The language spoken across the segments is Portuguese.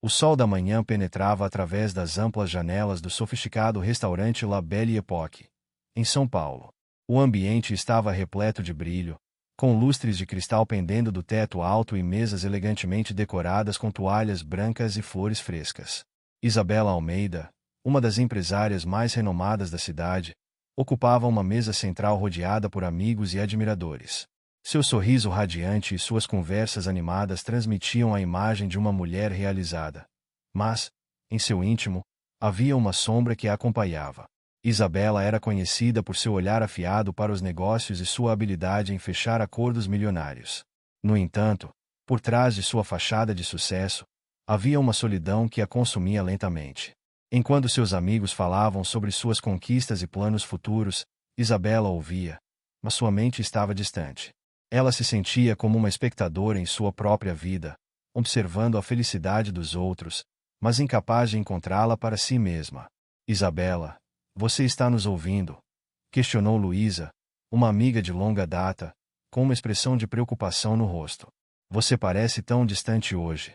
O sol da manhã penetrava através das amplas janelas do sofisticado restaurante La Belle Époque, em São Paulo. O ambiente estava repleto de brilho, com lustres de cristal pendendo do teto alto e mesas elegantemente decoradas com toalhas brancas e flores frescas. Isabela Almeida, uma das empresárias mais renomadas da cidade, ocupava uma mesa central rodeada por amigos e admiradores. Seu sorriso radiante e suas conversas animadas transmitiam a imagem de uma mulher realizada. Mas, em seu íntimo, havia uma sombra que a acompanhava. Isabela era conhecida por seu olhar afiado para os negócios e sua habilidade em fechar acordos milionários. No entanto, por trás de sua fachada de sucesso, havia uma solidão que a consumia lentamente. Enquanto seus amigos falavam sobre suas conquistas e planos futuros, Isabela ouvia, mas sua mente estava distante. Ela se sentia como uma espectadora em sua própria vida, observando a felicidade dos outros, mas incapaz de encontrá-la para si mesma. Isabela, você está nos ouvindo? Questionou Luísa, uma amiga de longa data, com uma expressão de preocupação no rosto. Você parece tão distante hoje.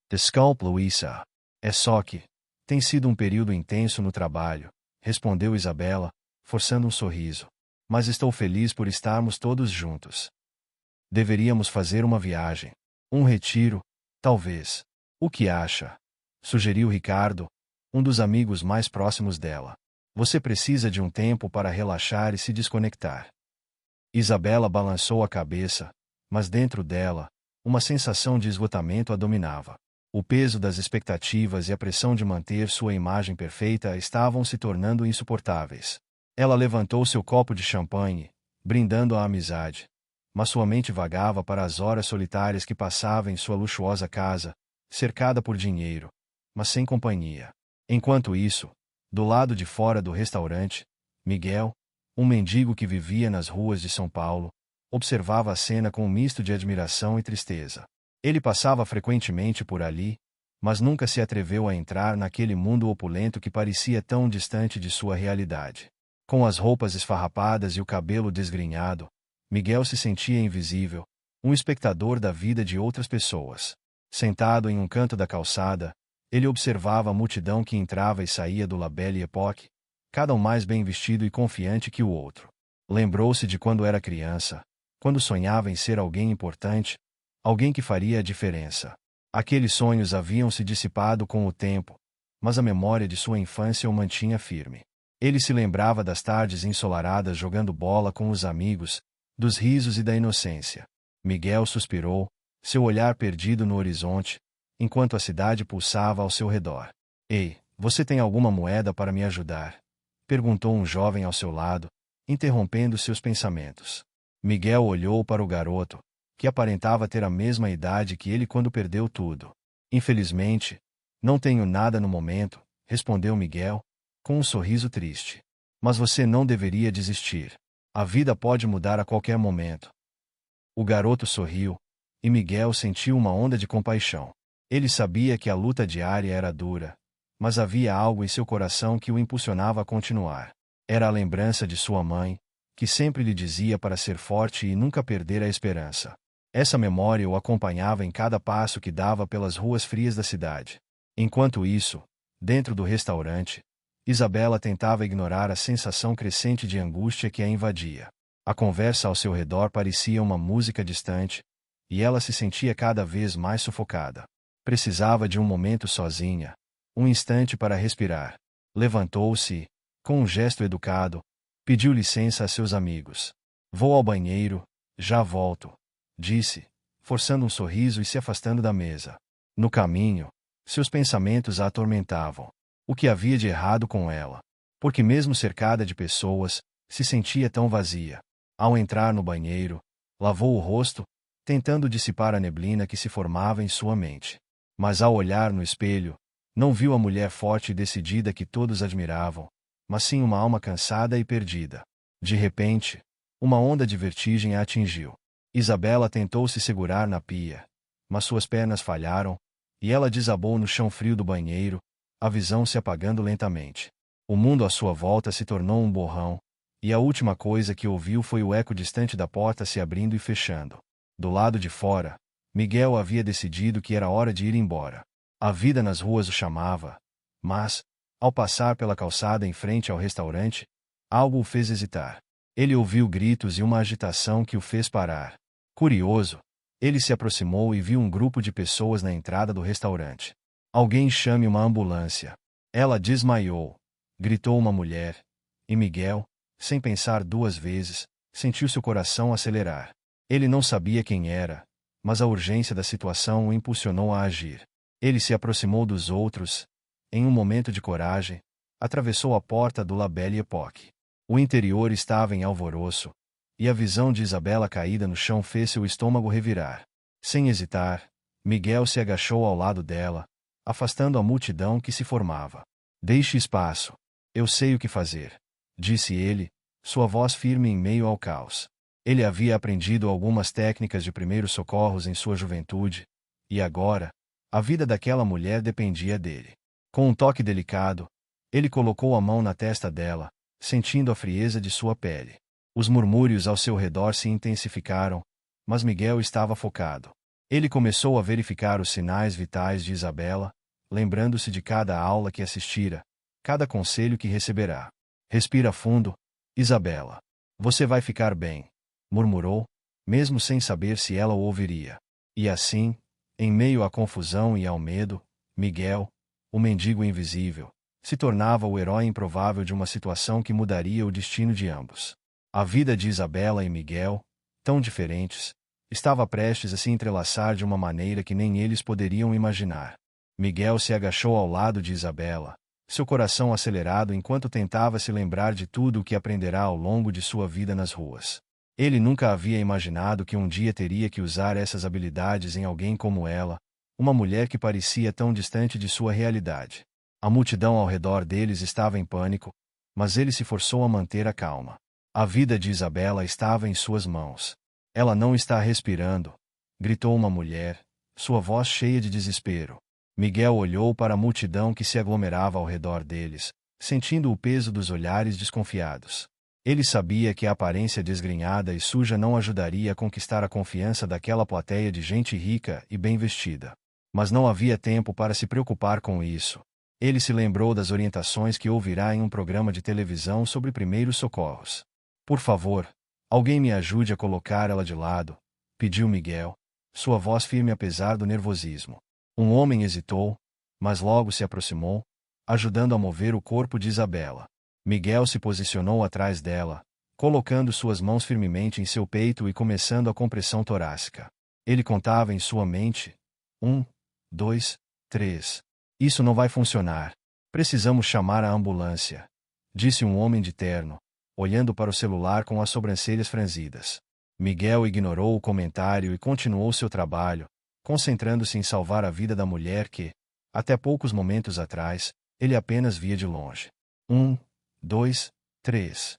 Desculpe, Luísa. É só que tem sido um período intenso no trabalho, respondeu Isabela, forçando um sorriso. Mas estou feliz por estarmos todos juntos. Deveríamos fazer uma viagem. Um retiro, talvez. O que acha? Sugeriu Ricardo, um dos amigos mais próximos dela. Você precisa de um tempo para relaxar e se desconectar. Isabela balançou a cabeça, mas dentro dela, uma sensação de esgotamento a dominava. O peso das expectativas e a pressão de manter sua imagem perfeita estavam se tornando insuportáveis. Ela levantou seu copo de champanhe, brindando a amizade, mas sua mente vagava para as horas solitárias que passava em sua luxuosa casa, cercada por dinheiro, mas sem companhia. Enquanto isso, do lado de fora do restaurante, Miguel, um mendigo que vivia nas ruas de São Paulo, observava a cena com um misto de admiração e tristeza. Ele passava frequentemente por ali, mas nunca se atreveu a entrar naquele mundo opulento que parecia tão distante de sua realidade. Com as roupas esfarrapadas e o cabelo desgrenhado, Miguel se sentia invisível, um espectador da vida de outras pessoas. Sentado em um canto da calçada, ele observava a multidão que entrava e saía do La Belle Époque, cada um mais bem vestido e confiante que o outro. Lembrou-se de quando era criança, quando sonhava em ser alguém importante, alguém que faria a diferença. Aqueles sonhos haviam se dissipado com o tempo, mas a memória de sua infância o mantinha firme. Ele se lembrava das tardes ensolaradas jogando bola com os amigos, dos risos e da inocência. Miguel suspirou, seu olhar perdido no horizonte, enquanto a cidade pulsava ao seu redor. Ei, você tem alguma moeda para me ajudar? Perguntou um jovem ao seu lado, interrompendo seus pensamentos. Miguel olhou para o garoto, que aparentava ter a mesma idade que ele quando perdeu tudo. Infelizmente, não tenho nada no momento, respondeu Miguel, com um sorriso triste. Mas você não deveria desistir. A vida pode mudar a qualquer momento. O garoto sorriu, e Miguel sentiu uma onda de compaixão. Ele sabia que a luta diária era dura, mas havia algo em seu coração que o impulsionava a continuar. Era a lembrança de sua mãe, que sempre lhe dizia para ser forte e nunca perder a esperança. Essa memória o acompanhava em cada passo que dava pelas ruas frias da cidade. Enquanto isso, dentro do restaurante, Isabela tentava ignorar a sensação crescente de angústia que a invadia. A conversa ao seu redor parecia uma música distante, e ela se sentia cada vez mais sufocada. Precisava de um momento sozinha, um instante para respirar. Levantou-se e, com um gesto educado, pediu licença a seus amigos. Vou ao banheiro, já volto, disse, forçando um sorriso e se afastando da mesa. No caminho, seus pensamentos a atormentavam. O que havia de errado com ela? Porque mesmo cercada de pessoas, se sentia tão vazia. Ao entrar no banheiro, lavou o rosto, tentando dissipar a neblina que se formava em sua mente. Mas ao olhar no espelho, não viu a mulher forte e decidida que todos admiravam, mas sim uma alma cansada e perdida. De repente, uma onda de vertigem a atingiu. Isabela tentou se segurar na pia, mas suas pernas falharam, e ela desabou no chão frio do banheiro, a visão se apagando lentamente. O mundo à sua volta se tornou um borrão, e a última coisa que ouviu foi o eco distante da porta se abrindo e fechando. Do lado de fora, Miguel havia decidido que era hora de ir embora. A vida nas ruas o chamava, mas, ao passar pela calçada em frente ao restaurante, algo o fez hesitar. Ele ouviu gritos e uma agitação que o fez parar. Curioso, ele se aproximou e viu um grupo de pessoas na entrada do restaurante. Alguém chame uma ambulância. Ela desmaiou, gritou uma mulher, e Miguel, sem pensar duas vezes, sentiu seu coração acelerar. Ele não sabia quem era, mas a urgência da situação o impulsionou a agir. Ele se aproximou dos outros, em um momento de coragem, atravessou a porta do La Belle Époque. O interior estava em alvoroço, e a visão de Isabela caída no chão fez seu estômago revirar. Sem hesitar, Miguel se agachou ao lado dela, afastando a multidão que se formava. Deixe espaço. Eu sei o que fazer, disse ele, sua voz firme em meio ao caos. Ele havia aprendido algumas técnicas de primeiros socorros em sua juventude, e agora, a vida daquela mulher dependia dele. Com um toque delicado, ele colocou a mão na testa dela, sentindo a frieza de sua pele. Os murmúrios ao seu redor se intensificaram, mas Miguel estava focado. Ele começou a verificar os sinais vitais de Isabela, lembrando-se de cada aula que assistira, cada conselho que receberá. Respira fundo, Isabela. Você vai ficar bem, murmurou, mesmo sem saber se ela o ouviria. E assim, em meio à confusão e ao medo, Miguel, o mendigo invisível, se tornava o herói improvável de uma situação que mudaria o destino de ambos. A vida de Isabela e Miguel, tão diferentes, estava prestes a se entrelaçar de uma maneira que nem eles poderiam imaginar. Miguel se agachou ao lado de Isabela, seu coração acelerado enquanto tentava se lembrar de tudo o que aprenderá ao longo de sua vida nas ruas. Ele nunca havia imaginado que um dia teria que usar essas habilidades em alguém como ela, uma mulher que parecia tão distante de sua realidade. A multidão ao redor deles estava em pânico, mas ele se forçou a manter a calma. A vida de Isabela estava em suas mãos. Ela não está respirando, gritou uma mulher, sua voz cheia de desespero. Miguel olhou para a multidão que se aglomerava ao redor deles, sentindo o peso dos olhares desconfiados. Ele sabia que a aparência desgrenhada e suja não ajudaria a conquistar a confiança daquela plateia de gente rica e bem vestida. Mas não havia tempo para se preocupar com isso. Ele se lembrou das orientações que ouvirá em um programa de televisão sobre primeiros socorros. Por favor, alguém me ajude a colocar ela de lado, pediu Miguel, sua voz firme apesar do nervosismo. Um homem hesitou, mas logo se aproximou, ajudando a mover o corpo de Isabela. Miguel se posicionou atrás dela, colocando suas mãos firmemente em seu peito e começando a compressão torácica. Ele contava em sua mente: 1, 2, 3. Isso não vai funcionar. Precisamos chamar a ambulância, disse um homem de terno, olhando para o celular com as sobrancelhas franzidas. Miguel ignorou o comentário e continuou seu trabalho, concentrando-se em salvar a vida da mulher que, até poucos momentos atrás, ele apenas via de longe. 1, 2, 3.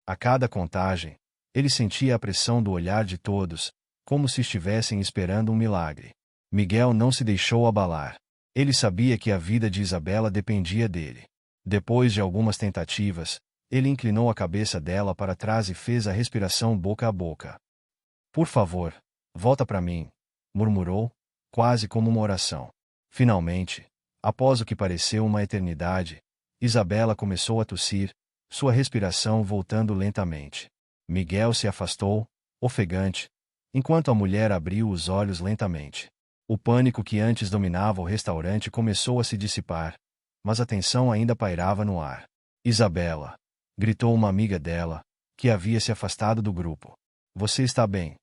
A cada contagem, ele sentia a pressão do olhar de todos, como se estivessem esperando um milagre. Miguel não se deixou abalar. Ele sabia que a vida de Isabela dependia dele. Depois de algumas tentativas, ele inclinou a cabeça dela para trás e fez a respiração boca a boca. Por favor, volta para mim, murmurou, quase como uma oração. Finalmente, após o que pareceu uma eternidade, Isabela começou a tossir, sua respiração voltando lentamente. Miguel se afastou, ofegante, enquanto a mulher abriu os olhos lentamente. O pânico que antes dominava o restaurante começou a se dissipar, mas a tensão ainda pairava no ar. Isabela, gritou uma amiga dela, que havia se afastado do grupo. Você está bem?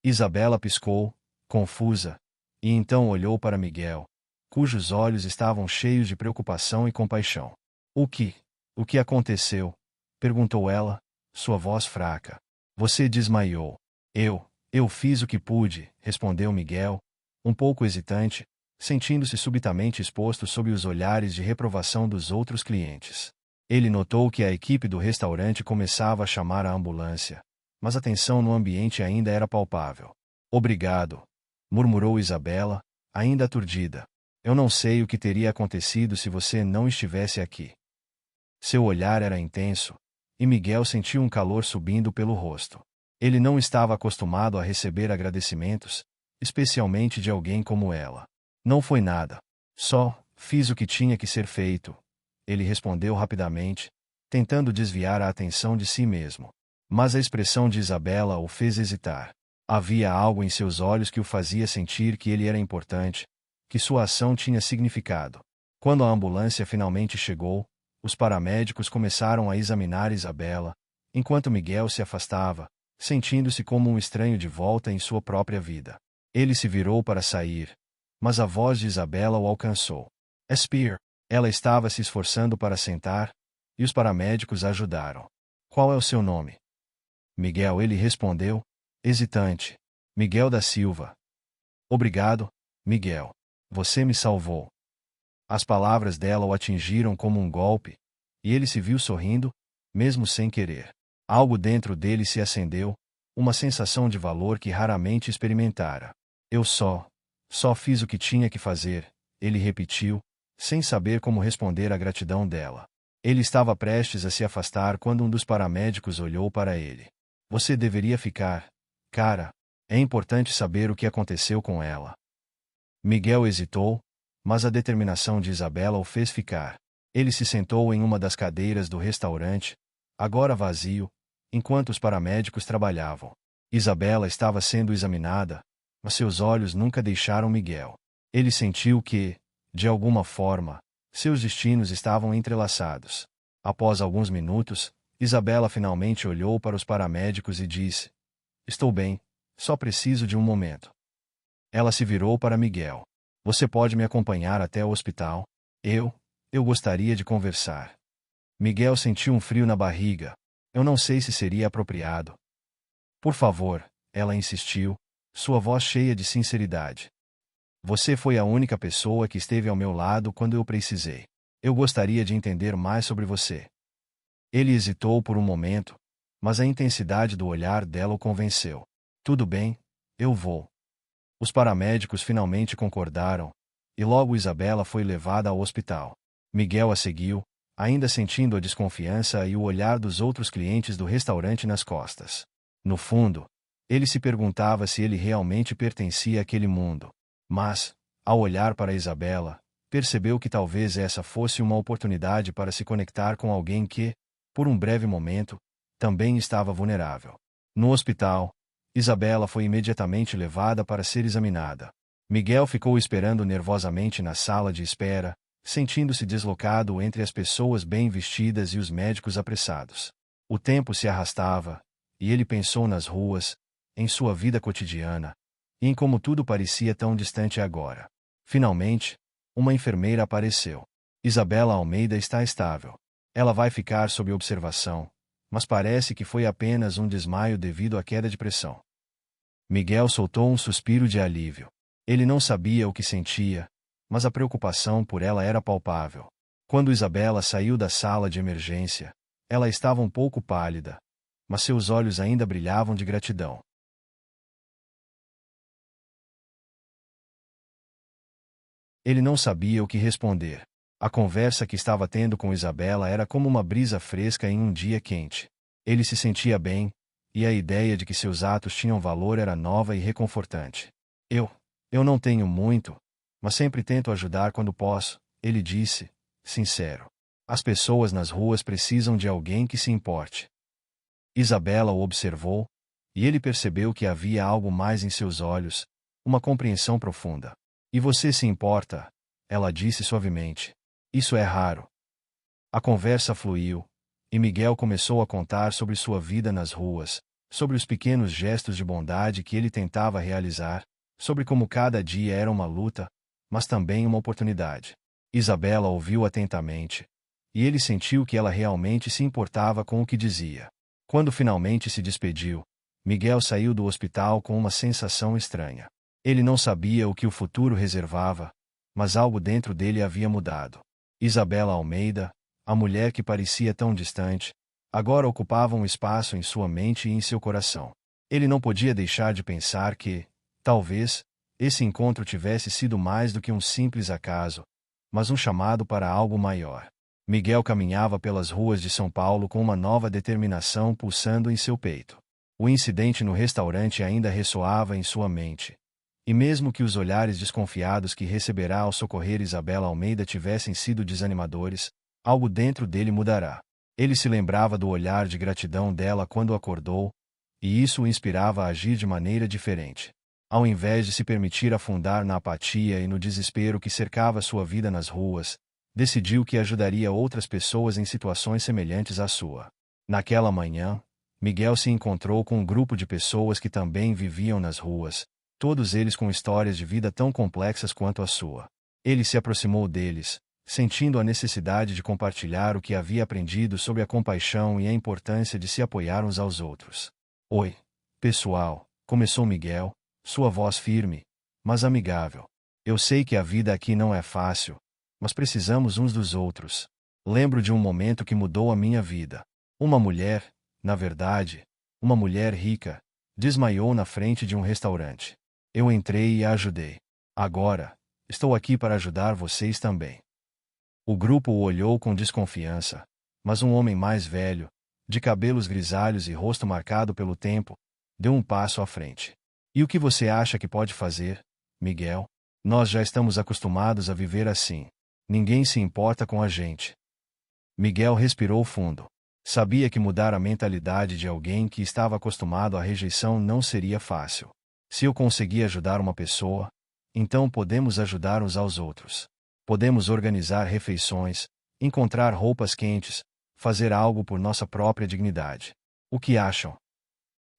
Isabela piscou, confusa, e então olhou para Miguel, cujos olhos estavam cheios de preocupação e compaixão. O que aconteceu? Perguntou ela, sua voz fraca. Você desmaiou. Eu fiz o que pude, respondeu Miguel, um pouco hesitante, sentindo-se subitamente exposto sob os olhares de reprovação dos outros clientes. Ele notou que a equipe do restaurante começava a chamar a ambulância, mas a tensão no ambiente ainda era palpável. Obrigado, murmurou Isabela, ainda aturdida. Eu não sei o que teria acontecido se você não estivesse aqui. Seu olhar era intenso, e Miguel sentiu um calor subindo pelo rosto. Ele não estava acostumado a receber agradecimentos, especialmente de alguém como ela. Não foi nada, Só fiz o que tinha que ser feito, ele respondeu rapidamente, tentando desviar a atenção de si mesmo. Mas a expressão de Isabela o fez hesitar. Havia algo em seus olhos que o fazia sentir que ele era importante, que sua ação tinha significado. Quando a ambulância finalmente chegou, os paramédicos começaram a examinar Isabela, enquanto Miguel se afastava, sentindo-se como um estranho de volta em sua própria vida. Ele se virou para sair, mas a voz de Isabela o alcançou. Spear. Ela estava se esforçando para sentar, e os paramédicos a ajudaram. Qual é o seu nome? Miguel, ele respondeu, hesitante. Miguel da Silva. Obrigado, Miguel. Você me salvou. As palavras dela o atingiram como um golpe, e ele se viu sorrindo, mesmo sem querer. Algo dentro dele se acendeu, uma sensação de valor que raramente experimentara. Eu só fiz o que tinha que fazer, ele repetiu, sem saber como responder à gratidão dela. Ele estava prestes a se afastar quando um dos paramédicos olhou para ele. Você deveria ficar, cara. É importante saber o que aconteceu com ela. Miguel hesitou, mas a determinação de Isabela o fez ficar. Ele se sentou em uma das cadeiras do restaurante, agora vazio, enquanto os paramédicos trabalhavam. Isabela estava sendo examinada, mas seus olhos nunca deixaram Miguel. Ele sentiu que, de alguma forma, seus destinos estavam entrelaçados. Após alguns minutos, Isabela finalmente olhou para os paramédicos e disse: Estou bem, só preciso de um momento. Ela se virou para Miguel. Você pode me acompanhar até o hospital? Eu gostaria de conversar. Miguel sentiu um frio na barriga. Eu não sei se seria apropriado. Por favor, ela insistiu, sua voz cheia de sinceridade. Você foi a única pessoa que esteve ao meu lado quando eu precisei. Eu gostaria de entender mais sobre você. Ele hesitou por um momento, mas a intensidade do olhar dela o convenceu. Tudo bem, eu vou. Os paramédicos finalmente concordaram, e logo Isabela foi levada ao hospital. Miguel a seguiu, ainda sentindo a desconfiança e o olhar dos outros clientes do restaurante nas costas. No fundo, ele se perguntava se ele realmente pertencia àquele mundo. Mas, ao olhar para Isabela, percebeu que talvez essa fosse uma oportunidade para se conectar com alguém que, por um breve momento, também estava vulnerável. No hospital, Isabela foi imediatamente levada para ser examinada. Miguel ficou esperando nervosamente na sala de espera, sentindo-se deslocado entre as pessoas bem vestidas e os médicos apressados. O tempo se arrastava, e ele pensou nas ruas, em sua vida cotidiana, e em como tudo parecia tão distante agora. Finalmente, uma enfermeira apareceu. Isabela Almeida está estável. Ela vai ficar sob observação, mas parece que foi apenas um desmaio devido à queda de pressão. Miguel soltou um suspiro de alívio. Ele não sabia o que sentia, mas a preocupação por ela era palpável. Quando Isabela saiu da sala de emergência, ela estava um pouco pálida, mas seus olhos ainda brilhavam de gratidão. Ele não sabia o que responder. A conversa que estava tendo com Isabela era como uma brisa fresca em um dia quente. Ele se sentia bem, e a ideia de que seus atos tinham valor era nova e reconfortante. Eu não tenho muito, mas sempre tento ajudar quando posso, ele disse, sincero. As pessoas nas ruas precisam de alguém que se importe. Isabela o observou, e ele percebeu que havia algo mais em seus olhos, uma compreensão profunda. E você se importa? Ela disse suavemente. Isso é raro. A conversa fluiu, e Miguel começou a contar sobre sua vida nas ruas, sobre os pequenos gestos de bondade que ele tentava realizar, sobre como cada dia era uma luta, mas também uma oportunidade. Isabela ouviu atentamente, e ele sentiu que ela realmente se importava com o que dizia. Quando finalmente se despediu, Miguel saiu do hospital com uma sensação estranha. Ele não sabia o que o futuro reservava, mas algo dentro dele havia mudado. Isabela Almeida, a mulher que parecia tão distante, agora ocupava um espaço em sua mente e em seu coração. Ele não podia deixar de pensar que, talvez, esse encontro tivesse sido mais do que um simples acaso, mas um chamado para algo maior. Miguel caminhava pelas ruas de São Paulo com uma nova determinação pulsando em seu peito. O incidente no restaurante ainda ressoava em sua mente, E mesmo que os olhares desconfiados que receberá ao socorrer Isabela Almeida tivessem sido desanimadores, algo dentro dele mudará. Ele se lembrava do olhar de gratidão dela quando acordou, e isso o inspirava a agir de maneira diferente. Ao invés de se permitir afundar na apatia e no desespero que cercava sua vida nas ruas, decidiu que ajudaria outras pessoas em situações semelhantes à sua. Naquela manhã, Miguel se encontrou com um grupo de pessoas que também viviam nas ruas, todos eles com histórias de vida tão complexas quanto a sua. Ele se aproximou deles, sentindo a necessidade de compartilhar o que havia aprendido sobre a compaixão e a importância de se apoiar uns aos outros. Oi, pessoal, começou Miguel, sua voz firme, mas amigável. Eu sei que a vida aqui não é fácil, mas precisamos uns dos outros. Lembro de um momento que mudou a minha vida. Uma mulher, na verdade, uma mulher rica, desmaiou na frente de um restaurante. Eu entrei e a ajudei. Agora, estou aqui para ajudar vocês também. O grupo o olhou com desconfiança, mas um homem mais velho, de cabelos grisalhos e rosto marcado pelo tempo, deu um passo à frente. E o que você acha que pode fazer, Miguel? Nós já estamos acostumados a viver assim. Ninguém se importa com a gente. Miguel respirou fundo. Sabia que mudar a mentalidade de alguém que estava acostumado à rejeição não seria fácil. Se eu conseguir ajudar uma pessoa, então podemos ajudar uns aos outros. Podemos organizar refeições, encontrar roupas quentes, fazer algo por nossa própria dignidade. O que acham?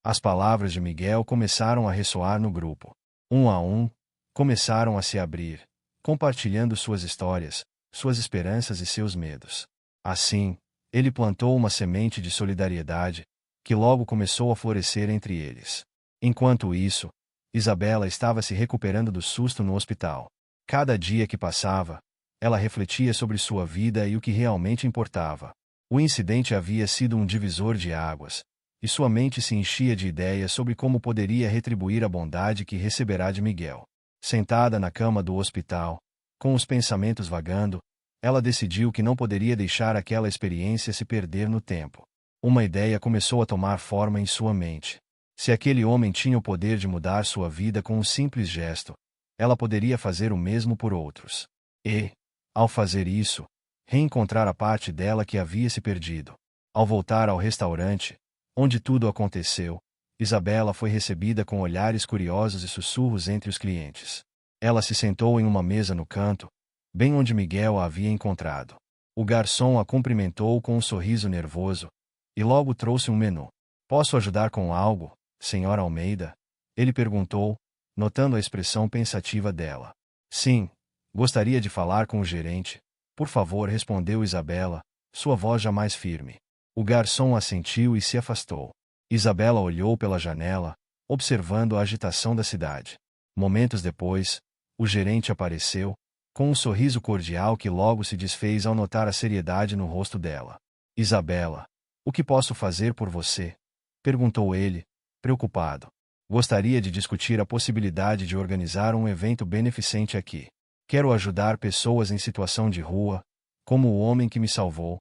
As palavras de Miguel começaram a ressoar no grupo. Um a um, começaram a se abrir, compartilhando suas histórias, suas esperanças e seus medos. Assim, ele plantou uma semente de solidariedade, que logo começou a florescer entre eles. Enquanto isso, Isabela estava se recuperando do susto no hospital. Cada dia que passava, ela refletia sobre sua vida e o que realmente importava. O incidente havia sido um divisor de águas, e sua mente se enchia de ideias sobre como poderia retribuir a bondade que receberá de Miguel. Sentada na cama do hospital, com os pensamentos vagando, ela decidiu que não poderia deixar aquela experiência se perder no tempo. Uma ideia começou a tomar forma em sua mente. Se aquele homem tinha o poder de mudar sua vida com um simples gesto, ela poderia fazer o mesmo por outros. E, ao fazer isso, reencontrar a parte dela que havia se perdido. Ao voltar ao restaurante, onde tudo aconteceu, Isabela foi recebida com olhares curiosos e sussurros entre os clientes. Ela se sentou em uma mesa no canto, bem onde Miguel a havia encontrado. O garçom a cumprimentou com um sorriso nervoso, e logo trouxe um menu. Posso ajudar com algo, senhora Almeida? Ele perguntou, notando a expressão pensativa dela. Sim, gostaria de falar com o gerente. Por favor, respondeu Isabela, sua voz já mais firme. O garçom assentiu e se afastou. Isabela olhou pela janela, observando a agitação da cidade. Momentos depois, o gerente apareceu, com um sorriso cordial que logo se desfez ao notar a seriedade no rosto dela. Isabela, o que posso fazer por você? Perguntou ele, preocupado. Gostaria de discutir a possibilidade de organizar um evento beneficente aqui. Quero ajudar pessoas em situação de rua, como o homem que me salvou,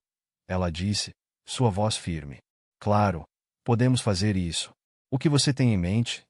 ela disse, sua voz firme. Claro, podemos fazer isso. O que você tem em mente?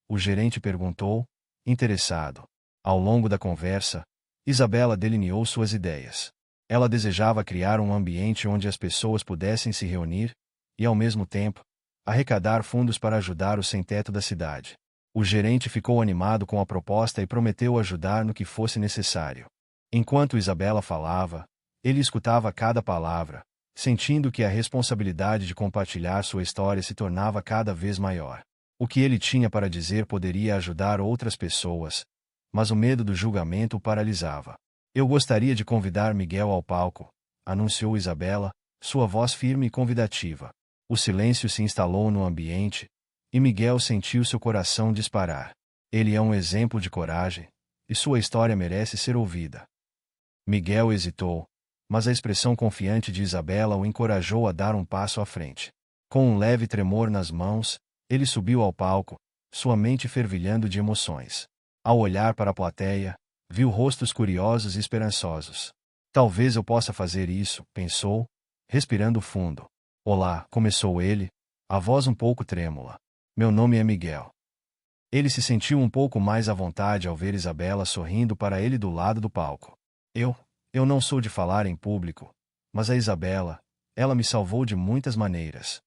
O gerente perguntou, interessado. Ao longo da conversa, Isabela delineou suas ideias. Ela desejava criar um ambiente onde as pessoas pudessem se reunir e, ao mesmo tempo, arrecadar fundos para ajudar o sem-teto da cidade. O gerente ficou animado com a proposta e prometeu ajudar no que fosse necessário. Enquanto Isabela falava, ele escutava cada palavra, sentindo que a responsabilidade de compartilhar sua história se tornava cada vez maior. O que ele tinha para dizer poderia ajudar outras pessoas, mas o medo do julgamento o paralisava. Eu gostaria de convidar Miguel ao palco, anunciou Isabela, sua voz firme e convidativa. O silêncio se instalou no ambiente, e Miguel sentiu seu coração disparar. Ele é um exemplo de coragem, e sua história merece ser ouvida. Miguel hesitou, mas a expressão confiante de Isabela o encorajou a dar um passo à frente. Com um leve tremor nas mãos, ele subiu ao palco, sua mente fervilhando de emoções. Ao olhar para a plateia, viu rostos curiosos e esperançosos. Talvez eu possa fazer isso, pensou, respirando fundo. Olá, começou ele, a voz um pouco trêmula. Meu nome é Miguel. Ele se sentiu um pouco mais à vontade ao ver Isabela sorrindo para ele do lado do palco. Eu não sou de falar em público, mas a Isabela, ela me salvou de muitas maneiras.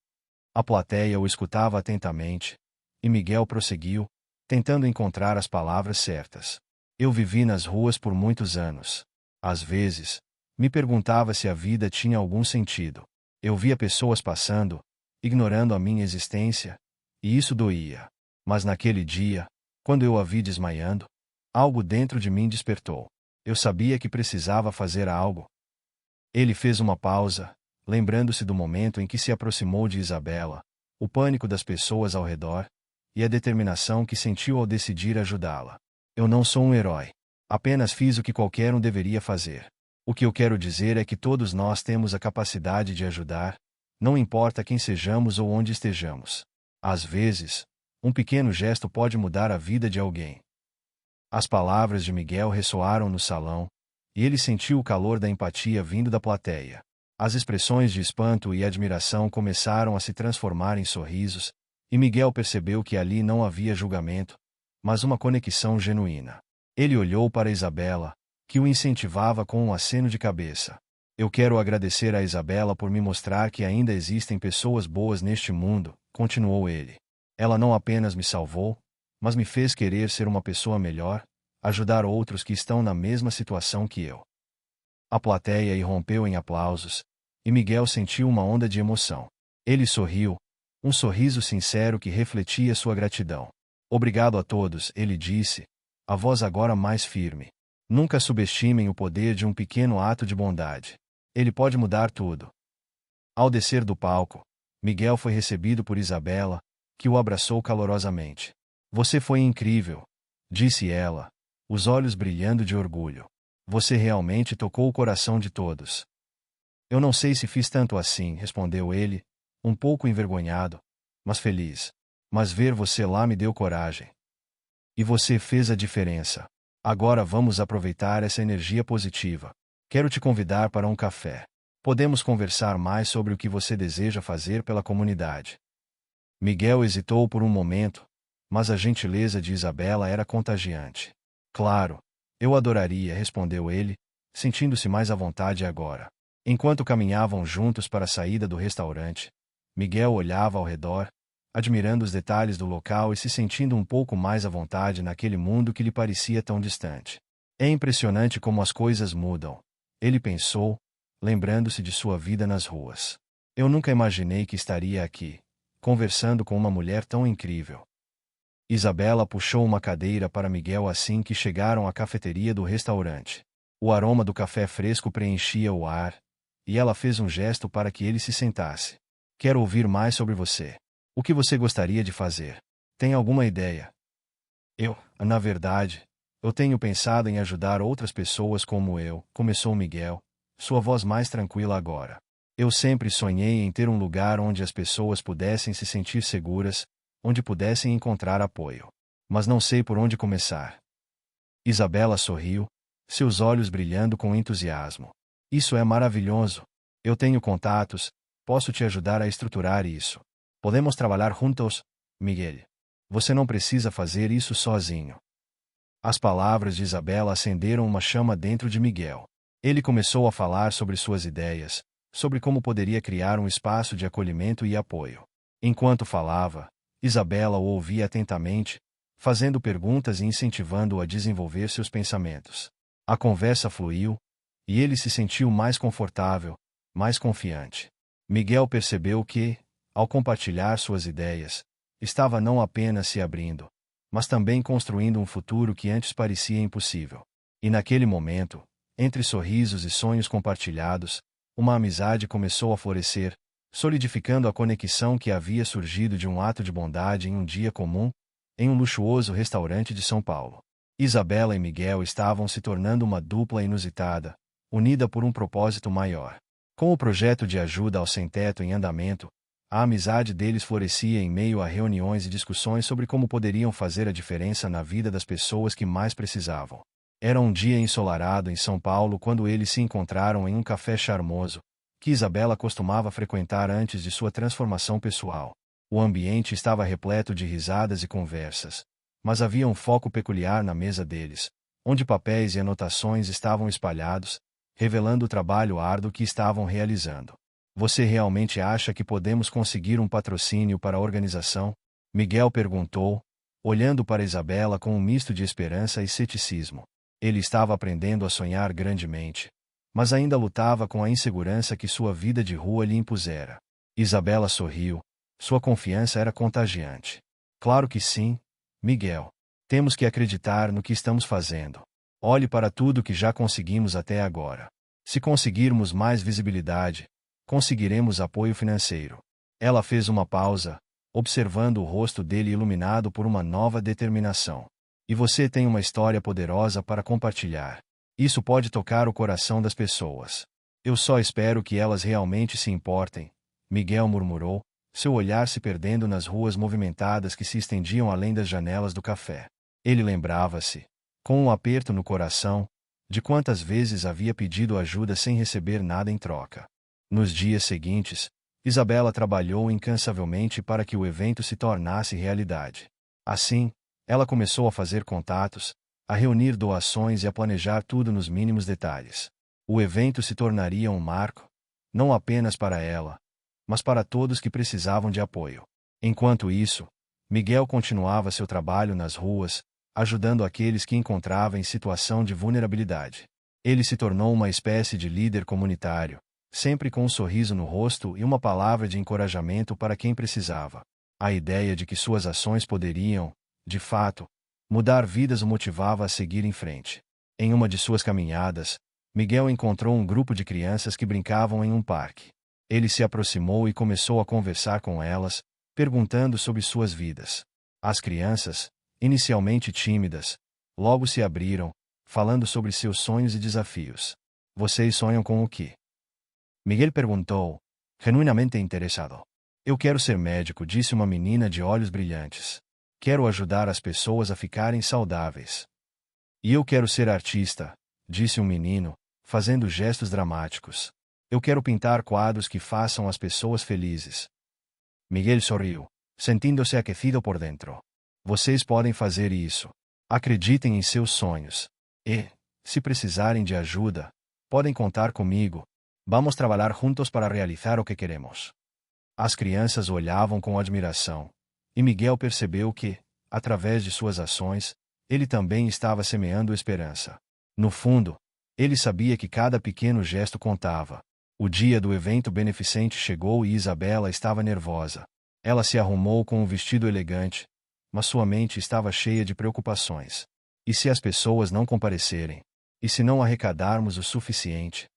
A plateia o escutava atentamente, e Miguel prosseguiu, tentando encontrar as palavras certas. Eu vivi nas ruas por muitos anos. Às vezes, me perguntava se a vida tinha algum sentido. Eu via pessoas passando, ignorando a minha existência, e isso doía. Mas naquele dia, quando eu a vi desmaiando, algo dentro de mim despertou. Eu sabia que precisava fazer algo. Ele fez uma pausa, lembrando-se do momento em que se aproximou de Isabela, o pânico das pessoas ao redor, e a determinação que sentiu ao decidir ajudá-la. Eu não sou um herói. Apenas fiz o que qualquer um deveria fazer. O que eu quero dizer é que todos nós temos a capacidade de ajudar, não importa quem sejamos ou onde estejamos. Às vezes, um pequeno gesto pode mudar a vida de alguém. As palavras de Miguel ressoaram no salão, e ele sentiu o calor da empatia vindo da plateia. As expressões de espanto e admiração começaram a se transformar em sorrisos, e Miguel percebeu que ali não havia julgamento, mas uma conexão genuína. Ele olhou para Isabela, que o incentivava com um aceno de cabeça. Eu quero agradecer a Isabela por me mostrar que ainda existem pessoas boas neste mundo, continuou ele. Ela não apenas me salvou, mas me fez querer ser uma pessoa melhor, ajudar outros que estão na mesma situação que eu. A plateia irrompeu em aplausos, e Miguel sentiu uma onda de emoção. Ele sorriu, um sorriso sincero que refletia sua gratidão. Obrigado a todos, ele disse, a voz agora mais firme. Nunca subestimem o poder de um pequeno ato de bondade. Ele pode mudar tudo. Ao descer do palco, Miguel foi recebido por Isabela, que o abraçou calorosamente. Você foi incrível, disse ela, os olhos brilhando de orgulho. Você realmente tocou o coração de todos. Eu não sei se fiz tanto assim, respondeu ele, um pouco envergonhado, mas feliz. Mas ver você lá me deu coragem. E você fez a diferença. Agora vamos aproveitar essa energia positiva. Quero te convidar para um café. Podemos conversar mais sobre o que você deseja fazer pela comunidade. Miguel hesitou por um momento, mas a gentileza de Isabela era contagiante. Claro, eu adoraria, respondeu ele, sentindo-se mais à vontade agora. Enquanto caminhavam juntos para a saída do restaurante, Miguel olhava ao redor, admirando os detalhes do local e se sentindo um pouco mais à vontade naquele mundo que lhe parecia tão distante. É impressionante como as coisas mudam, ele pensou, lembrando-se de sua vida nas ruas. Eu nunca imaginei que estaria aqui, conversando com uma mulher tão incrível. Isabela puxou uma cadeira para Miguel assim que chegaram à cafeteria do restaurante. O aroma do café fresco preenchia o ar, e ela fez um gesto para que ele se sentasse. Quero ouvir mais sobre você. O que você gostaria de fazer? Tem alguma ideia? Na verdade, eu tenho pensado em ajudar outras pessoas como eu, começou Miguel, sua voz mais tranquila agora. Eu sempre sonhei em ter um lugar onde as pessoas pudessem se sentir seguras, onde pudessem encontrar apoio. Mas não sei por onde começar. Isabela sorriu, seus olhos brilhando com entusiasmo. Isso é maravilhoso. Eu tenho contatos, posso te ajudar a estruturar isso. Podemos trabalhar juntos, Miguel. Você não precisa fazer isso sozinho. As palavras de Isabela acenderam uma chama dentro de Miguel. Ele começou a falar sobre suas ideias, sobre como poderia criar um espaço de acolhimento e apoio. Enquanto falava, Isabela o ouvia atentamente, fazendo perguntas e incentivando-o a desenvolver seus pensamentos. A conversa fluiu, e ele se sentiu mais confortável, mais confiante. Miguel percebeu que, ao compartilhar suas ideias, estava não apenas se abrindo, mas também construindo um futuro que antes parecia impossível. E naquele momento, entre sorrisos e sonhos compartilhados, uma amizade começou a florescer, solidificando a conexão que havia surgido de um ato de bondade em um dia comum, em um luxuoso restaurante de São Paulo. Isabela e Miguel estavam se tornando uma dupla inusitada, unida por um propósito maior. Com o projeto de ajuda ao sem-teto em andamento, a amizade deles florescia em meio a reuniões e discussões sobre como poderiam fazer a diferença na vida das pessoas que mais precisavam. Era um dia ensolarado em São Paulo quando eles se encontraram em um café charmoso, que Isabela costumava frequentar antes de sua transformação pessoal. O ambiente estava repleto de risadas e conversas, Mas havia um foco peculiar na mesa deles, onde papéis e anotações estavam espalhados, revelando o trabalho árduo que estavam realizando. Você realmente acha que podemos conseguir um patrocínio para a organização? Miguel perguntou, olhando para Isabela com um misto de esperança e ceticismo. Ele estava aprendendo a sonhar grandemente, mas ainda lutava com a insegurança que sua vida de rua lhe impusera. Isabela sorriu. Sua confiança era contagiante. Claro que sim, Miguel. Temos que acreditar no que estamos fazendo. Olhe para tudo que já conseguimos até agora. Se conseguirmos mais visibilidade, conseguiremos apoio financeiro. Ela fez uma pausa, observando o rosto dele iluminado por uma nova determinação. E você tem uma história poderosa para compartilhar. Isso pode tocar o coração das pessoas. Eu só espero que elas realmente se importem, Miguel murmurou, seu olhar se perdendo nas ruas movimentadas que se estendiam além das janelas do café. Ele lembrava-se, com um aperto no coração, de quantas vezes havia pedido ajuda sem receber nada em troca. Nos dias seguintes, Isabela trabalhou incansavelmente para que o evento se tornasse realidade. Assim, ela começou a fazer contatos, a reunir doações e a planejar tudo nos mínimos detalhes. O evento se tornaria um marco, não apenas para ela, mas para todos que precisavam de apoio. Enquanto isso, Miguel continuava seu trabalho nas ruas, ajudando aqueles que encontrava em situação de vulnerabilidade. Ele se tornou uma espécie de líder comunitário, sempre com um sorriso no rosto e uma palavra de encorajamento para quem precisava. A ideia de que suas ações poderiam, de fato, mudar vidas o motivava a seguir em frente. Em uma de suas caminhadas, Miguel encontrou um grupo de crianças que brincavam em um parque. Ele se aproximou e começou a conversar com elas, perguntando sobre suas vidas. As crianças, inicialmente tímidas, logo se abriram, falando sobre seus sonhos e desafios. Vocês sonham com o quê? Miguel perguntou, genuinamente interessado. Eu quero ser médico, disse uma menina de olhos brilhantes. Quero ajudar as pessoas a ficarem saudáveis. E eu quero ser artista, disse um menino, fazendo gestos dramáticos. Eu quero pintar quadros que façam as pessoas felizes. Miguel sorriu, sentindo-se aquecido por dentro. Vocês podem fazer isso. Acreditem em seus sonhos. E, se precisarem de ajuda, podem contar comigo. Vamos trabalhar juntos para realizar o que queremos. As crianças olhavam com admiração, e Miguel percebeu que, através de suas ações, ele também estava semeando esperança. No fundo, ele sabia que cada pequeno gesto contava. O dia do evento beneficente chegou e Isabela estava nervosa. Ela se arrumou com um vestido elegante, mas sua mente estava cheia de preocupações. E se as pessoas não comparecerem? E se não arrecadarmos o suficiente?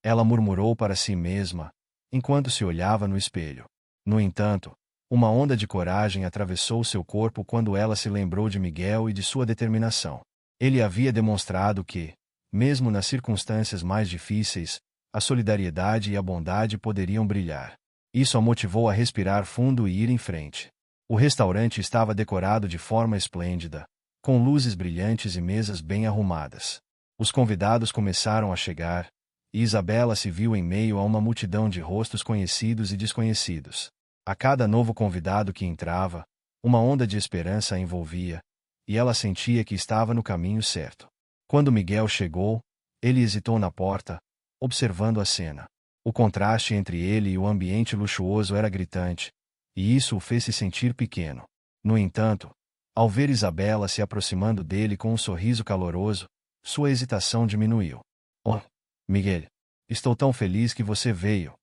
Ela murmurou para si mesma, enquanto se olhava no espelho. No entanto, uma onda de coragem atravessou seu corpo quando ela se lembrou de Miguel e de sua determinação. Ele havia demonstrado que, mesmo nas circunstâncias mais difíceis, a solidariedade e a bondade poderiam brilhar. Isso a motivou a respirar fundo e ir em frente. O restaurante estava decorado de forma esplêndida, com luzes brilhantes e mesas bem arrumadas. Os convidados começaram a chegar, e Isabela se viu em meio a uma multidão de rostos conhecidos e desconhecidos. A cada novo convidado que entrava, uma onda de esperança a envolvia, e ela sentia que estava no caminho certo. Quando Miguel chegou, ele hesitou na porta, observando a cena. O contraste entre ele e o ambiente luxuoso era gritante, e isso o fez se sentir pequeno. No entanto, ao ver Isabela se aproximando dele com um sorriso caloroso, sua hesitação diminuiu. Oh, Miguel, estou tão feliz que você veio!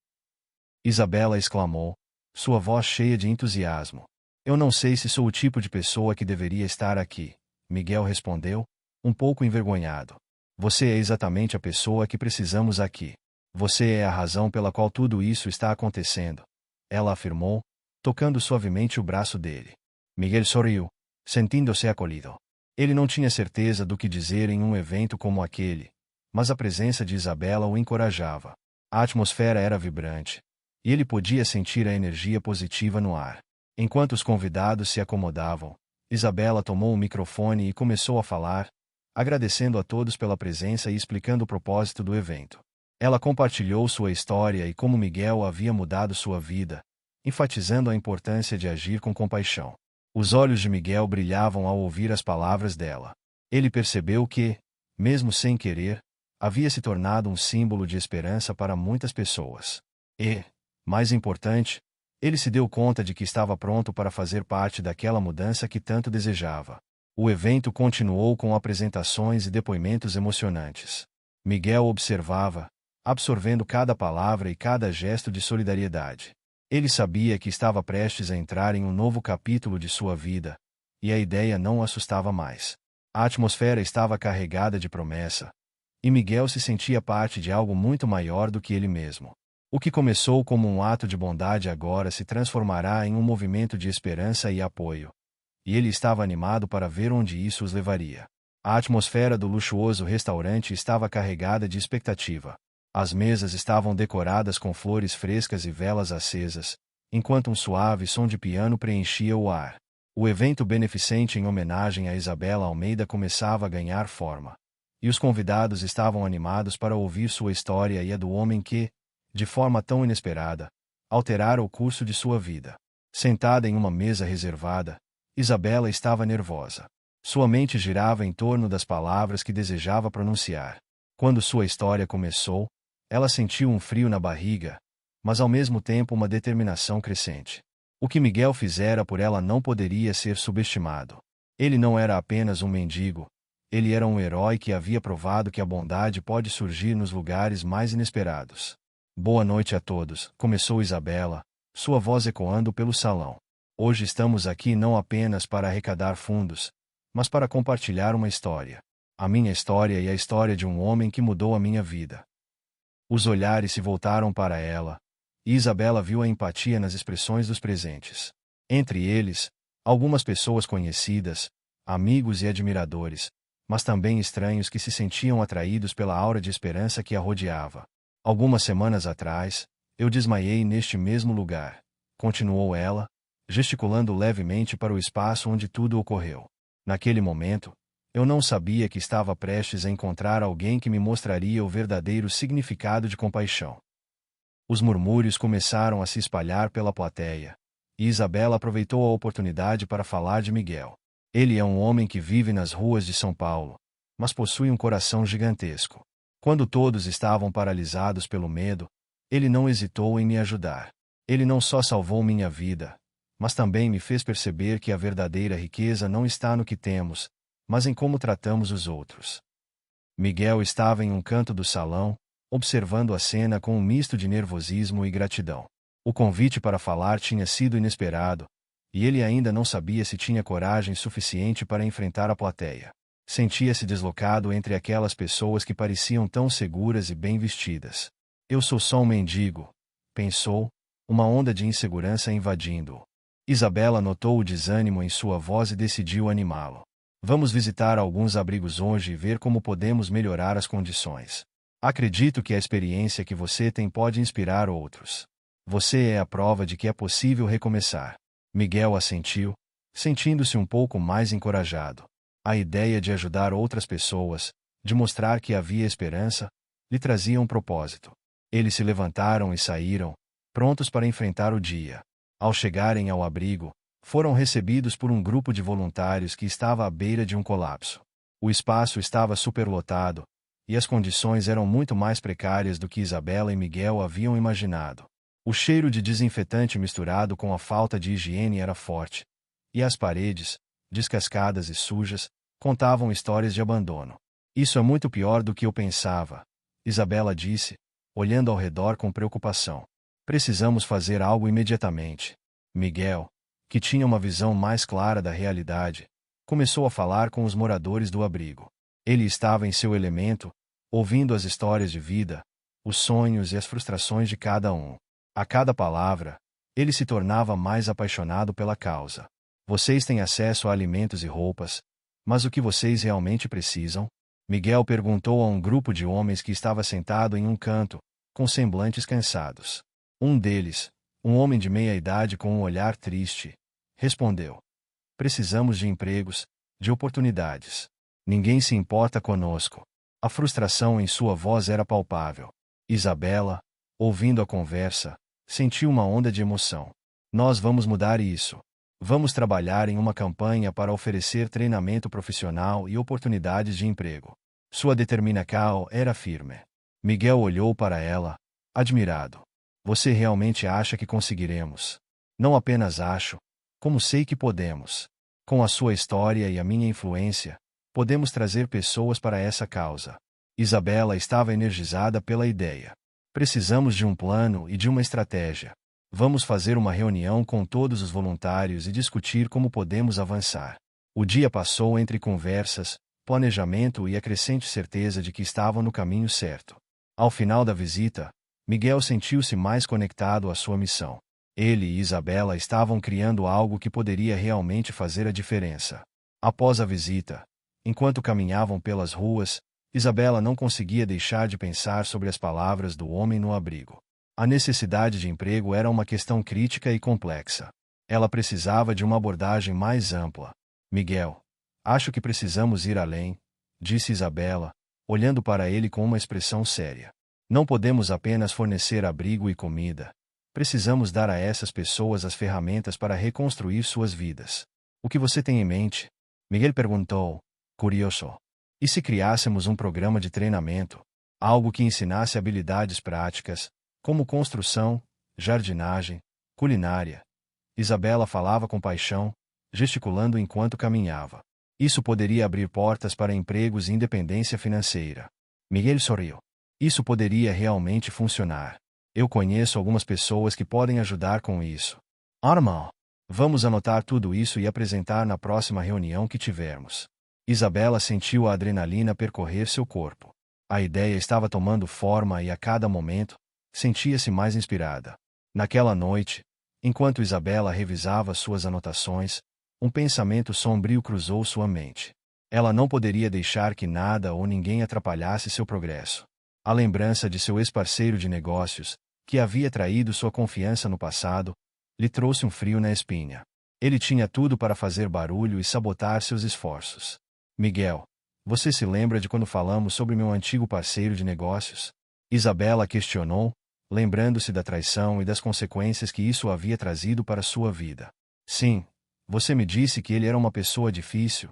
Isabela exclamou, sua voz cheia de entusiasmo. Eu não sei se sou o tipo de pessoa que deveria estar aqui, Miguel respondeu, um pouco envergonhado. Você é exatamente a pessoa que precisamos aqui. Você é a razão pela qual tudo isso está acontecendo, ela afirmou, tocando suavemente o braço dele. Miguel sorriu, sentindo-se acolhido. Ele não tinha certeza do que dizer em um evento como aquele, mas a presença de Isabela o encorajava. A atmosfera era vibrante, e ele podia sentir a energia positiva no ar. Enquanto os convidados se acomodavam, Isabela tomou o microfone e começou a falar, agradecendo a todos pela presença e explicando o propósito do evento. Ela compartilhou sua história e como Miguel havia mudado sua vida, enfatizando a importância de agir com compaixão. Os olhos de Miguel brilhavam ao ouvir as palavras dela. Ele percebeu que, mesmo sem querer, havia se tornado um símbolo de esperança para muitas pessoas. E, mais importante, ele se deu conta de que estava pronto para fazer parte daquela mudança que tanto desejava. O evento continuou com apresentações e depoimentos emocionantes. Miguel observava, absorvendo cada palavra e cada gesto de solidariedade. Ele sabia que estava prestes a entrar em um novo capítulo de sua vida, e a ideia não o assustava mais. A atmosfera estava carregada de promessa, e Miguel se sentia parte de algo muito maior do que ele mesmo. O que começou como um ato de bondade agora se transformará em um movimento de esperança e apoio. E ele estava animado para ver onde isso os levaria. A atmosfera do luxuoso restaurante estava carregada de expectativa. As mesas estavam decoradas com flores frescas e velas acesas, enquanto um suave som de piano preenchia o ar. O evento beneficente em homenagem a Isabela Almeida começava a ganhar forma. E os convidados estavam animados para ouvir sua história e a do homem que, de forma tão inesperada, alterara o curso de sua vida. Sentada em uma mesa reservada, Isabela estava nervosa. Sua mente girava em torno das palavras que desejava pronunciar. Quando sua história começou, ela sentiu um frio na barriga, mas ao mesmo tempo uma determinação crescente. O que Miguel fizera por ela não poderia ser subestimado. Ele não era apenas um mendigo, ele era um herói que havia provado que a bondade pode surgir nos lugares mais inesperados. Boa noite a todos, começou Isabela, sua voz ecoando pelo salão. Hoje estamos aqui não apenas para arrecadar fundos, mas para compartilhar uma história. A minha história e a história de um homem que mudou a minha vida. Os olhares se voltaram para ela, e Isabela viu a empatia nas expressões dos presentes. Entre eles, algumas pessoas conhecidas, amigos e admiradores, mas também estranhos que se sentiam atraídos pela aura de esperança que a rodeava. Algumas semanas atrás, eu desmaiei neste mesmo lugar, continuou ela, gesticulando levemente para o espaço onde tudo ocorreu. Naquele momento, eu não sabia que estava prestes a encontrar alguém que me mostraria o verdadeiro significado de compaixão. Os murmúrios começaram a se espalhar pela plateia, e Isabela aproveitou a oportunidade para falar de Miguel. Ele é um homem que vive nas ruas de São Paulo, mas possui um coração gigantesco. Quando todos estavam paralisados pelo medo, ele não hesitou em me ajudar. Ele não só salvou minha vida, mas também me fez perceber que a verdadeira riqueza não está no que temos, mas em como tratamos os outros. Miguel estava em um canto do salão, observando a cena com um misto de nervosismo e gratidão. O convite para falar tinha sido inesperado, e ele ainda não sabia se tinha coragem suficiente para enfrentar a plateia. Sentia-se deslocado entre aquelas pessoas que pareciam tão seguras e bem vestidas. Eu sou só um mendigo, pensou, uma onda de insegurança invadindo-o. Isabela notou o desânimo em sua voz e decidiu animá-lo. Vamos visitar alguns abrigos hoje e ver como podemos melhorar as condições. Acredito que a experiência que você tem pode inspirar outros. Você é a prova de que é possível recomeçar. Miguel assentiu, sentindo-se um pouco mais encorajado. A ideia de ajudar outras pessoas, de mostrar que havia esperança, lhe trazia um propósito. Eles se levantaram e saíram, prontos para enfrentar o dia. Ao chegarem ao abrigo, foram recebidos por um grupo de voluntários que estava à beira de um colapso. O espaço estava superlotado, e as condições eram muito mais precárias do que Isabela e Miguel haviam imaginado. O cheiro de desinfetante misturado com a falta de higiene era forte, e as paredes, descascadas e sujas, contavam histórias de abandono. Isso é muito pior do que eu pensava, Isabela disse, olhando ao redor com preocupação. Precisamos fazer algo imediatamente. Miguel, que tinha uma visão mais clara da realidade, começou a falar com os moradores do abrigo. Ele estava em seu elemento, ouvindo as histórias de vida, os sonhos e as frustrações de cada um. A cada palavra, ele se tornava mais apaixonado pela causa. Vocês têm acesso a alimentos e roupas, mas o que vocês realmente precisam? Miguel perguntou a um grupo de homens que estava sentado em um canto, com semblantes cansados. Um deles, um homem de meia idade com um olhar triste, respondeu: precisamos de empregos, de oportunidades. Ninguém se importa conosco. A frustração em sua voz era palpável. Isabela, ouvindo a conversa, sentiu uma onda de emoção. Nós vamos mudar isso. Vamos trabalhar em uma campanha para oferecer treinamento profissional e oportunidades de emprego. Sua determinação era firme. Miguel olhou para ela, admirado. Você realmente acha que conseguiremos? Não apenas acho, como sei que podemos. Com a sua história e a minha influência, podemos trazer pessoas para essa causa. Isabela estava energizada pela ideia. Precisamos de um plano e de uma estratégia. Vamos fazer uma reunião com todos os voluntários e discutir como podemos avançar. O dia passou entre conversas, planejamento e a crescente certeza de que estavam no caminho certo. Ao final da visita, Miguel sentiu-se mais conectado à sua missão. Ele e Isabela estavam criando algo que poderia realmente fazer a diferença. Após a visita, enquanto caminhavam pelas ruas, Isabela não conseguia deixar de pensar sobre as palavras do homem no abrigo. A necessidade de emprego era uma questão crítica e complexa. Ela precisava de uma abordagem mais ampla. Miguel, acho que precisamos ir além, disse Isabela, olhando para ele com uma expressão séria. Não podemos apenas fornecer abrigo e comida. Precisamos dar a essas pessoas as ferramentas para reconstruir suas vidas. O que você tem em mente? Miguel perguntou, curioso. E se criássemos um programa de treinamento, algo que ensinasse habilidades práticas, como construção, jardinagem, culinária? Isabela falava com paixão, gesticulando enquanto caminhava. Isso poderia abrir portas para empregos e independência financeira. Miguel sorriu. Isso poderia realmente funcionar. Eu conheço algumas pessoas que podem ajudar com isso. Armand, vamos anotar tudo isso e apresentar na próxima reunião que tivermos. Isabela sentiu a adrenalina percorrer seu corpo. A ideia estava tomando forma e a cada momento, sentia-se mais inspirada. Naquela noite, enquanto Isabela revisava suas anotações, um pensamento sombrio cruzou sua mente. Ela não poderia deixar que nada ou ninguém atrapalhasse seu progresso. A lembrança de seu ex-parceiro de negócios, que havia traído sua confiança no passado, lhe trouxe um frio na espinha. Ele tinha tudo para fazer barulho e sabotar seus esforços. Miguel, você se lembra de quando falamos sobre meu antigo parceiro de negócios? Isabela questionou, lembrando-se da traição e das consequências que isso havia trazido para sua vida. Sim, você me disse que ele era uma pessoa difícil.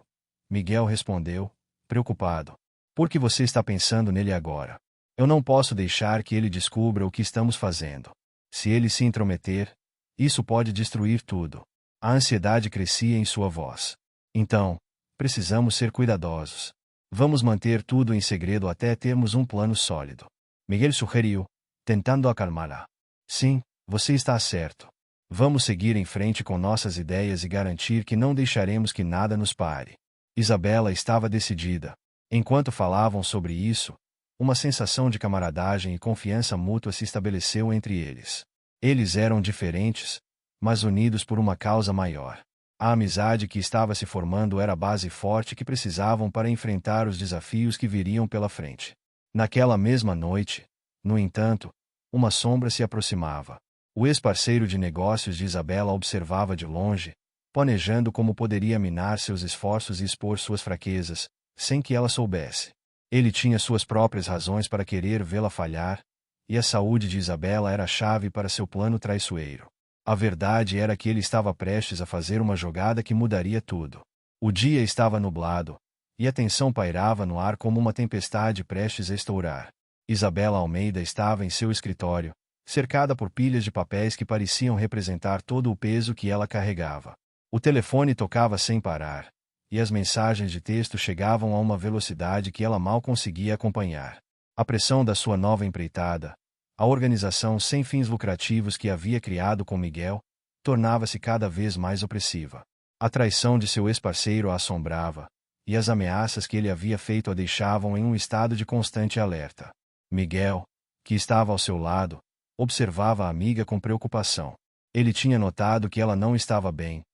Miguel respondeu, preocupado. Por que você está pensando nele agora? Eu não posso deixar que ele descubra o que estamos fazendo. Se ele se intrometer, isso pode destruir tudo. A ansiedade crescia em sua voz. Então, precisamos ser cuidadosos. Vamos manter tudo em segredo até termos um plano sólido. Miguel sugeriu, tentando acalmá-la. Sim, você está certo. Vamos seguir em frente com nossas ideias e garantir que não deixaremos que nada nos pare. Isabela estava decidida. Enquanto falavam sobre isso, uma sensação de camaradagem e confiança mútua se estabeleceu entre eles. Eles eram diferentes, mas unidos por uma causa maior. A amizade que estava se formando era a base forte que precisavam para enfrentar os desafios que viriam pela frente. Naquela mesma noite, no entanto, uma sombra se aproximava. O ex-parceiro de negócios de Isabela observava de longe, planejando como poderia minar seus esforços e expor suas fraquezas, sem que ela soubesse. Ele tinha suas próprias razões para querer vê-la falhar, e a saúde de Isabela era a chave para seu plano traiçoeiro. A verdade era que ele estava prestes a fazer uma jogada que mudaria tudo. O dia estava nublado, e a tensão pairava no ar como uma tempestade prestes a estourar. Isabela Almeida estava em seu escritório, cercada por pilhas de papéis que pareciam representar todo o peso que ela carregava. O telefone tocava sem parar, e as mensagens de texto chegavam a uma velocidade que ela mal conseguia acompanhar. A pressão da sua nova empreitada, a organização sem fins lucrativos que havia criado com Miguel, tornava-se cada vez mais opressiva. A traição de seu ex-parceiro a assombrava, e as ameaças que ele havia feito a deixavam em um estado de constante alerta. Miguel, que estava ao seu lado, observava a amiga com preocupação. Ele tinha notado que ela não estava bem,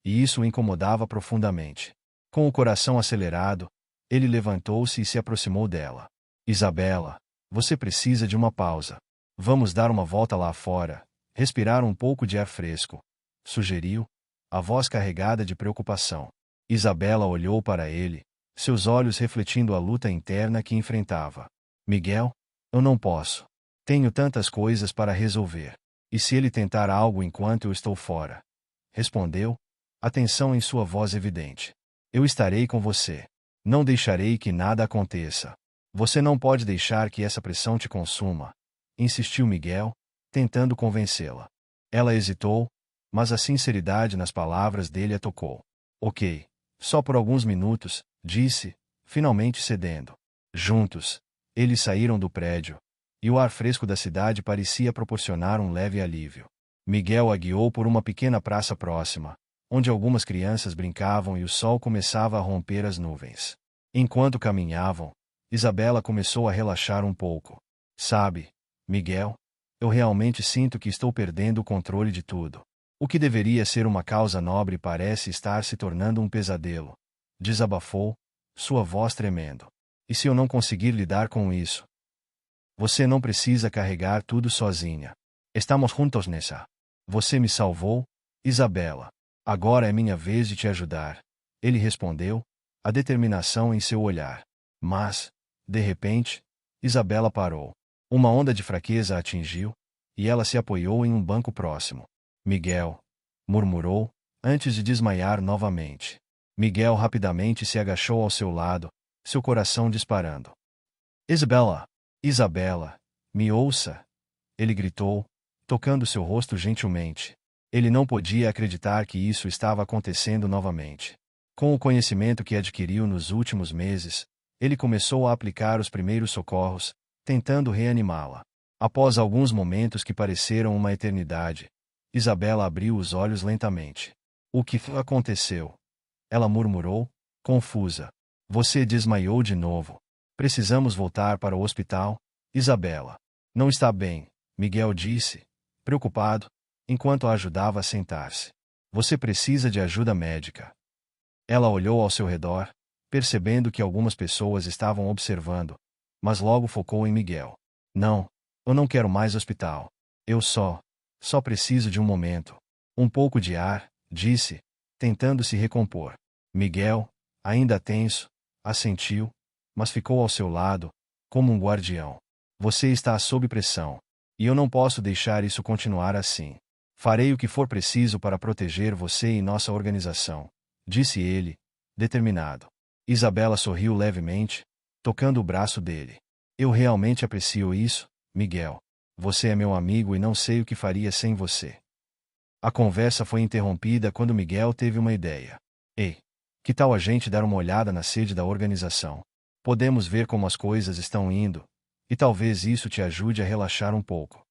e isso o incomodava profundamente. Com o coração acelerado, ele levantou-se e se aproximou dela. Isabela, você precisa de uma pausa. Vamos dar uma volta lá fora, respirar um pouco de ar fresco, sugeriu, a voz carregada de preocupação. Isabela olhou para ele, seus olhos refletindo a luta interna que enfrentava. Miguel, eu não posso. Tenho tantas coisas para resolver. E se ele tentar algo enquanto eu estou fora? Respondeu, a tensão em sua voz evidente. Eu estarei com você. Não deixarei que nada aconteça. Você não pode deixar que essa pressão te consuma, insistiu Miguel, tentando convencê-la. Ela hesitou, mas a sinceridade nas palavras dele a tocou. Ok, só por alguns minutos, disse, finalmente cedendo. Juntos, eles saíram do prédio, e o ar fresco da cidade parecia proporcionar um leve alívio. Miguel a guiou por uma pequena praça próxima, onde algumas crianças brincavam e o sol começava a romper as nuvens. Enquanto caminhavam, Isabela começou a relaxar um pouco. Sabe, Miguel, eu realmente sinto que estou perdendo o controle de tudo. O que deveria ser uma causa nobre parece estar se tornando um pesadelo. Desabafou, sua voz tremendo. E se eu não conseguir lidar com isso? Você não precisa carregar tudo sozinha. Estamos juntos nessa. Você me salvou, Isabela. Agora é minha vez de te ajudar. Ele respondeu, a determinação em seu olhar. Mas, de repente, Isabela parou. Uma onda de fraqueza a atingiu, e ela se apoiou em um banco próximo. Miguel, murmurou, antes de desmaiar novamente. Miguel rapidamente se agachou ao seu lado, seu coração disparando. Isabela! Isabela! Me ouça! Ele gritou, tocando seu rosto gentilmente. Ele não podia acreditar que isso estava acontecendo novamente. Com o conhecimento que adquiriu nos últimos meses, ele começou a aplicar os primeiros socorros, tentando reanimá-la. Após alguns momentos que pareceram uma eternidade, Isabela abriu os olhos lentamente. O que aconteceu? Ela murmurou, confusa. Você desmaiou de novo. Precisamos voltar para o hospital, Isabela. Não está bem, Miguel disse, preocupado, enquanto a ajudava a sentar-se. Você precisa de ajuda médica. Ela olhou ao seu redor, percebendo que algumas pessoas estavam observando, mas logo focou em Miguel. Não, eu não quero mais hospital. Eu só preciso de um momento. Um pouco de ar, disse, tentando se recompor. Miguel, ainda tenso, assentiu, mas ficou ao seu lado, como um guardião. Você está sob pressão, e eu não posso deixar isso continuar assim. Farei o que for preciso para proteger você e nossa organização, disse ele, determinado. Isabela sorriu levemente, tocando o braço dele. Eu realmente aprecio isso, Miguel. Você é meu amigo e não sei o que faria sem você. A conversa foi interrompida quando Miguel teve uma ideia. Ei, que tal a gente dar uma olhada na sede da organização? Podemos ver como as coisas estão indo, e talvez isso te ajude a relaxar um pouco.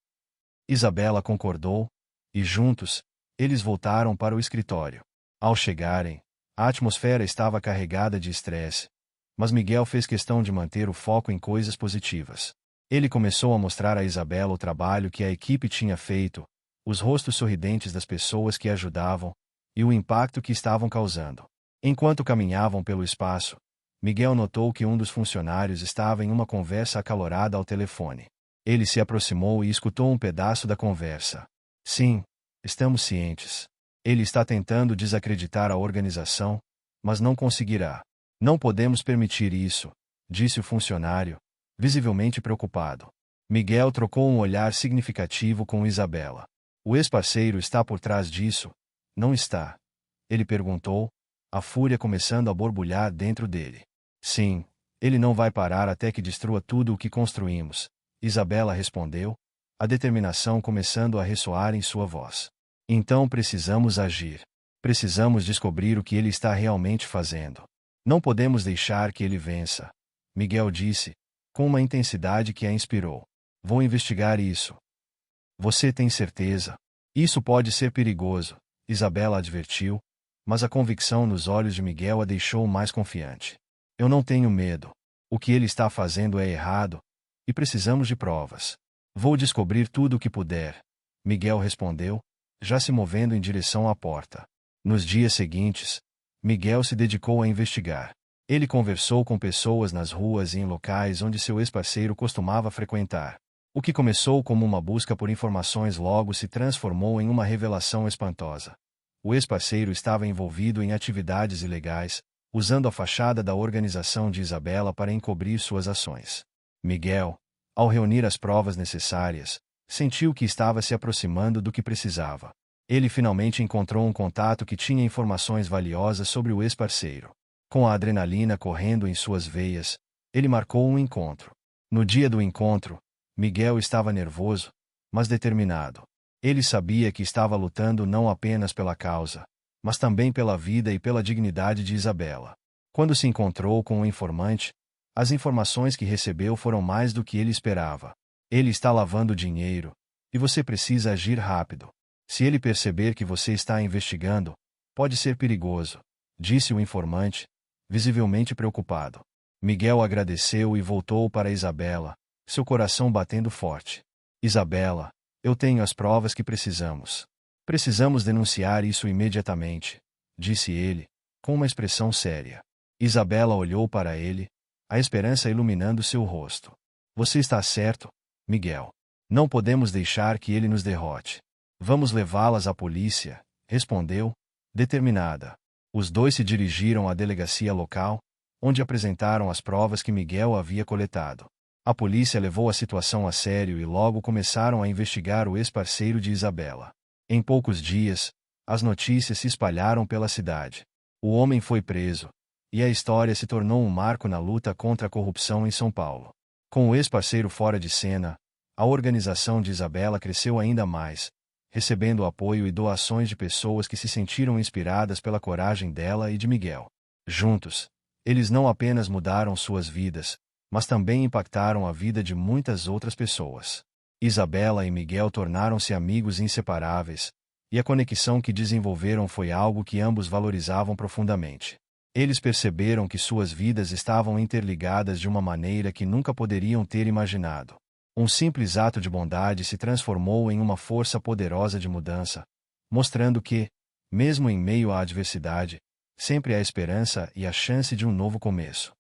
Isabela concordou, e juntos, eles voltaram para o escritório. Ao chegarem, a atmosfera estava carregada de estresse, mas Miguel fez questão de manter o foco em coisas positivas. Ele começou a mostrar a Isabela o trabalho que a equipe tinha feito, os rostos sorridentes das pessoas que ajudavam, e o impacto que estavam causando. Enquanto caminhavam pelo espaço, Miguel notou que um dos funcionários estava em uma conversa acalorada ao telefone. Ele se aproximou e escutou um pedaço da conversa. Sim, estamos cientes. Ele está tentando desacreditar a organização, mas não conseguirá. Não podemos permitir isso, disse o funcionário, visivelmente preocupado. Miguel trocou um olhar significativo com Isabela. O ex-parceiro está por trás disso? Não está? Ele perguntou, a fúria começando a borbulhar dentro dele. Sim, ele não vai parar até que destrua tudo o que construímos, Isabela respondeu, a determinação começando a ressoar em sua voz. Então precisamos agir. Precisamos descobrir o que ele está realmente fazendo. Não podemos deixar que ele vença, Miguel disse, com uma intensidade que a inspirou. Vou investigar isso. Você tem certeza? Isso pode ser perigoso, Isabela advertiu, mas a convicção nos olhos de Miguel a deixou mais confiante. Eu não tenho medo. O que ele está fazendo é errado, e precisamos de provas. Vou descobrir tudo o que puder, Miguel respondeu, já se movendo em direção à porta. Nos dias seguintes, Miguel se dedicou a investigar. Ele conversou com pessoas nas ruas e em locais onde seu ex-parceiro costumava frequentar. O que começou como uma busca por informações logo se transformou em uma revelação espantosa. O ex-parceiro estava envolvido em atividades ilegais, usando a fachada da organização de Isabela para encobrir suas ações. Miguel, ao reunir as provas necessárias, sentiu que estava se aproximando do que precisava. Ele finalmente encontrou um contato que tinha informações valiosas sobre o ex-parceiro. Com a adrenalina correndo em suas veias, ele marcou um encontro. No dia do encontro, Miguel estava nervoso, mas determinado. Ele sabia que estava lutando não apenas pela causa, mas também pela vida e pela dignidade de Isabela. Quando se encontrou com o informante, as informações que recebeu foram mais do que ele esperava. Ele está lavando dinheiro, e você precisa agir rápido. Se ele perceber que você está investigando, pode ser perigoso, disse o informante, visivelmente preocupado. Miguel agradeceu e voltou para Isabela, seu coração batendo forte. Isabela, eu tenho as provas que precisamos. Precisamos denunciar isso imediatamente, disse ele, com uma expressão séria. Isabela olhou para ele, a esperança iluminando seu rosto. Você está certo, Miguel. Não podemos deixar que ele nos derrote. Vamos levá-las à polícia, respondeu, determinada. Os dois se dirigiram à delegacia local, onde apresentaram as provas que Miguel havia coletado. A polícia levou a situação a sério e logo começaram a investigar o ex-parceiro de Isabela. Em poucos dias, as notícias se espalharam pela cidade. O homem foi preso, e a história se tornou um marco na luta contra a corrupção em São Paulo. Com o ex-parceiro fora de cena, a organização de Isabela cresceu ainda mais, recebendo apoio e doações de pessoas que se sentiram inspiradas pela coragem dela e de Miguel. Juntos, eles não apenas mudaram suas vidas, mas também impactaram a vida de muitas outras pessoas. Isabela e Miguel tornaram-se amigos inseparáveis, e a conexão que desenvolveram foi algo que ambos valorizavam profundamente. Eles perceberam que suas vidas estavam interligadas de uma maneira que nunca poderiam ter imaginado. Um simples ato de bondade se transformou em uma força poderosa de mudança, mostrando que, mesmo em meio à adversidade, sempre há esperança e a chance de um novo começo.